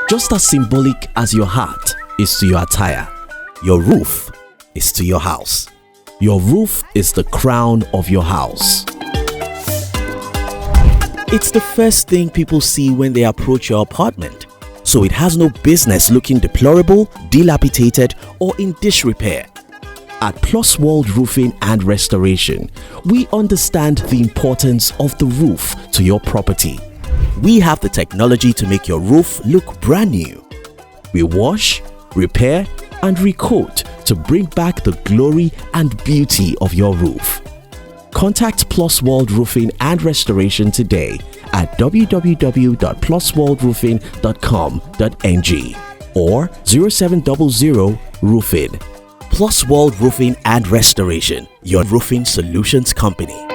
Just as symbolic as your heart is to your attire, your roof is to your house. Your roof is the crown of your house. It's the first thing people see when they approach your apartment, so it has no business looking deplorable, dilapidated, or in disrepair. At Plusworld Roofing and Restoration, we understand the importance of the roof to your property. We have the technology to make your roof look brand new. We wash, repair, and recoat to bring back the glory and beauty of your roof. Contact Plusworld Roofing and Restoration today at www.plusworldroofing.com.ng or 0700 Roofing. Plusworld Roofing and Restoration, your roofing solutions company.